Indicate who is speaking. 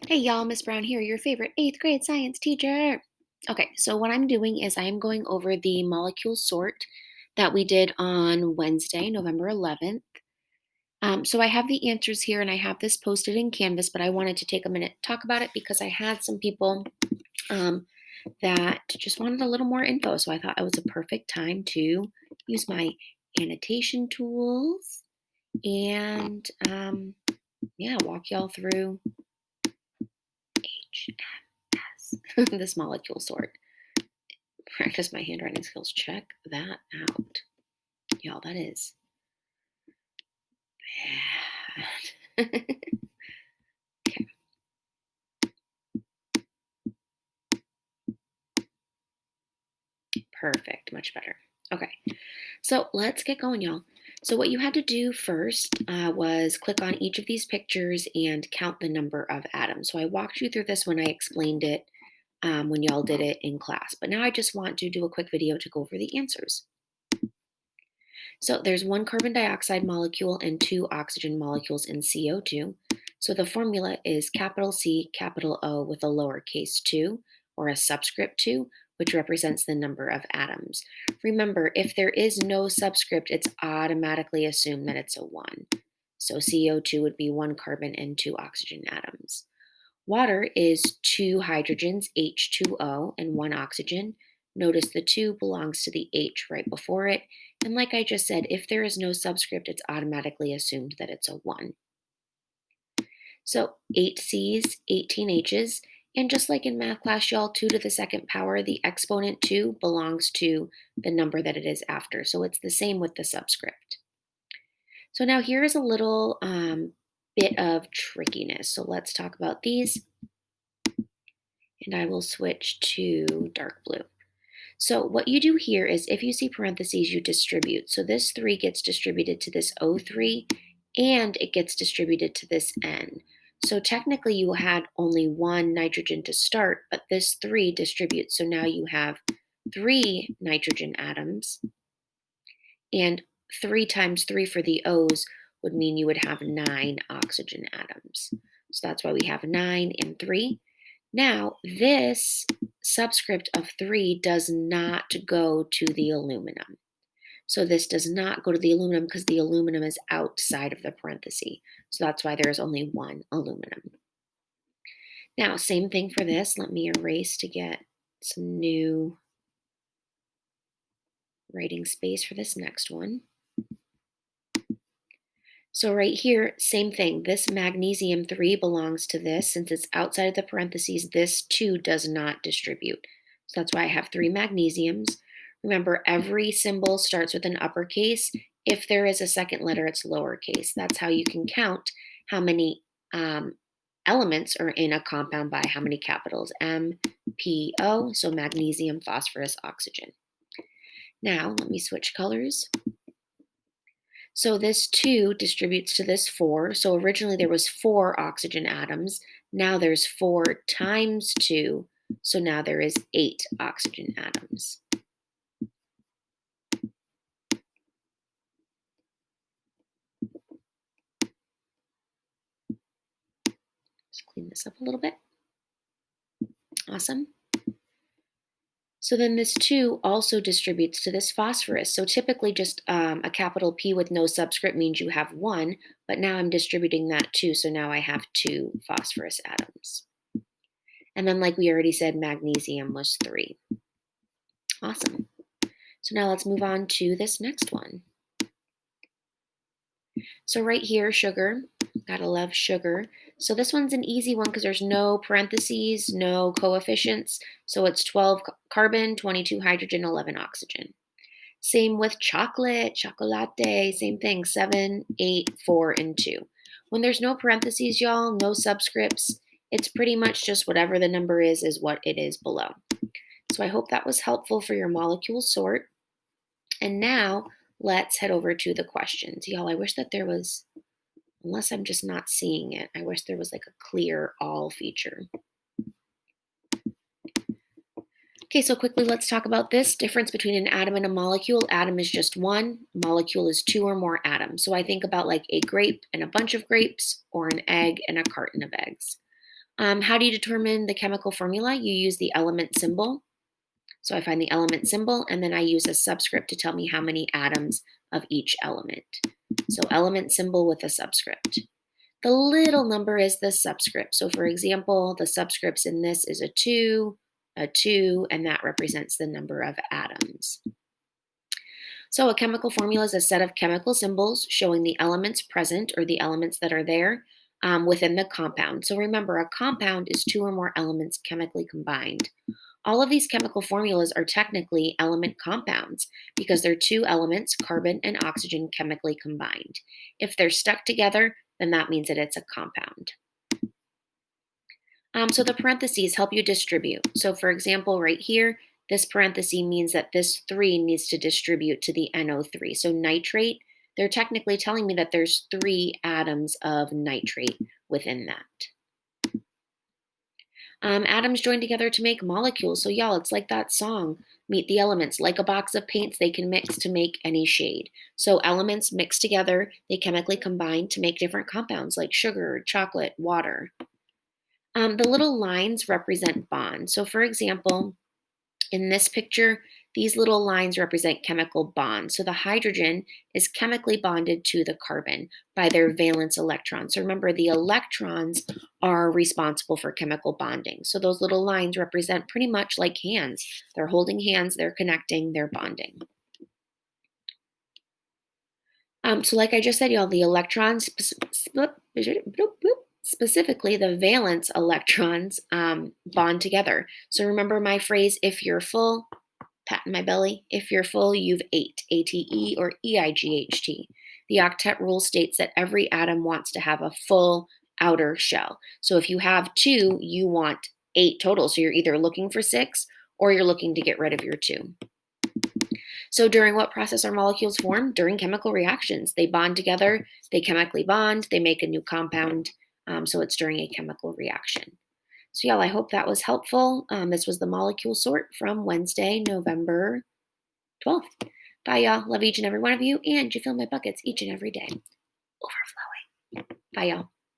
Speaker 1: Hey y'all, Miss Brown here, your favorite 8th grade science teacher. Okay, so what I'm doing is I am going over the molecule sort that we did on Wednesday, November 11th. So I have the answers here and I have this posted in Canvas, but I wanted to take a minute to talk about it because I had some people um, that just wanted a little more info. So I thought it was a perfect time to use my annotation tools and yeah, walk y'all through HMS, this molecule sort. Practice my handwriting skills. Check that out. Y'all, that is bad. Okay, perfect. Much better. Okay, so let's get going, y'all. So what you had to do first was click on each of these pictures and count the number of atoms. So I walked you through this when I explained it when y'all did it in class. But now I just want to do a quick video to go over the answers. So there's one carbon dioxide molecule and two oxygen molecules in CO2. So the formula is capital C, capital O with a lowercase 2 or a subscript 2, which represents the number of atoms. Remember, if there is no subscript, it's automatically assumed that it's a 1. So CO2 would be 1 carbon and 2 oxygen atoms. Water is 2 hydrogens, H2O, and 1 oxygen. Notice the 2 belongs to the H right before it. And like I just said, if there is no subscript, it's automatically assumed that it's a 1. So 8 C's, 18 H's. And just like in math class, y'all, 2 to the second power, the exponent 2 belongs to the number that it is after. So it's the same with the subscript. So now here is a little bit of trickiness. So let's talk about these. And I will switch to dark blue. So what you do here is if you see parentheses, you distribute. So this 3 gets distributed to this O3 and it gets distributed to this N. So technically you had only 1 nitrogen to start, but this 3 distributes. So now you have 3 nitrogen atoms, and 3 times 3 for the O's would mean you would have 9 oxygen atoms. So that's why we have 9 and 3. Now, this subscript of 3 does not go to the aluminum. So this does not go to the aluminum because the aluminum is outside of the parenthesis. So that's why there is only 1 aluminum. Now, same thing for this. Let me erase to get some new writing space for this next one. So right here, same thing. This magnesium 3 belongs to this. Since it's outside of the parentheses, this 2 does not distribute. So that's why I have 3 magnesiums. Remember, every symbol starts with an uppercase. If there is a second letter, it's lowercase. That's how you can count how many elements are in a compound by how many capitals. M, P, O, so magnesium, phosphorus, oxygen. Now, let me switch colors. So this 2 distributes to this 4. So originally there was 4 oxygen atoms. Now there's 4 times 2. So now there is 8 oxygen atoms. Just clean this up a little bit. Awesome. So then this 2 also distributes to this phosphorus. So typically just a capital P with no subscript means you have 1, but now I'm distributing that 2, so now I have 2 phosphorus atoms. And then like we already said, magnesium was 3. Awesome. So now let's move on to this next one. So right here, sugar, gotta love sugar. So this one's an easy one because there's no parentheses, no coefficients. So it's 12 carbon, 22 hydrogen, 11 oxygen. Same with chocolate, chocolate, same thing, 7, 8, 4, and 2. When there's no parentheses, y'all, no subscripts, it's pretty much just whatever the number is what it is below. So I hope that was helpful for your molecule sort. And now let's head over to the questions. Y'all, I wish that there was, unless I'm just not seeing it, I wish there was like a clear all feature. Okay, so quickly let's talk about this difference between an atom and a molecule. Atom is just 1, molecule is 2 or more atoms. So I think about like a grape and a bunch of grapes, or an egg and a carton of eggs. How do you determine the chemical formula? You use the element symbol. So I find the element symbol, and then I use a subscript to tell me how many atoms of each element. So element symbol with a subscript. The little number is the subscript. So for example, the subscripts in this is a 2, and that represents the number of atoms. So a chemical formula is a set of chemical symbols showing the elements present or the elements that are there within the compound. So remember, a compound is 2 or more elements chemically combined. All of these chemical formulas are technically element compounds because they're 2 elements, carbon and oxygen, chemically combined. If they're stuck together, then that means that it's a compound. So the parentheses help you distribute. So for example, right here, this parenthesis means that this 3 needs to distribute to the NO3. So nitrate, they're technically telling me that there's 3 atoms of nitrate within that. Atoms join together to make molecules. So y'all, it's like that song, Meet the Elements. Like a box of paints, they can mix to make any shade. So elements mix together, they chemically combine to make different compounds like sugar, chocolate, water. The little lines represent bonds. So for example, in this picture, these little lines represent chemical bonds. So the hydrogen is chemically bonded to the carbon by their valence electrons. So remember, the electrons are responsible for chemical bonding. So those little lines represent pretty much like hands. They're holding hands, they're connecting, they're bonding. So like I just said, y'all, the electrons, specifically the valence electrons, bond together. So remember my phrase, if you're full, pat in my belly. If you're full, you've ate, A-T-E or E-I-G-H-T. The octet rule states that every atom wants to have a full outer shell. So if you have 2, you want 8 total. So you're either looking for 6 or you're looking to get rid of your 2. So during what process are molecules formed? During chemical reactions. They bond together, they chemically bond, they make a new compound. So it's during a chemical reaction. So y'all, I hope that was helpful. This was the molecule sort from Wednesday, November 12th. Bye, y'all. Love each and every one of you, and you fill my buckets each and every day. Overflowing. Bye, y'all.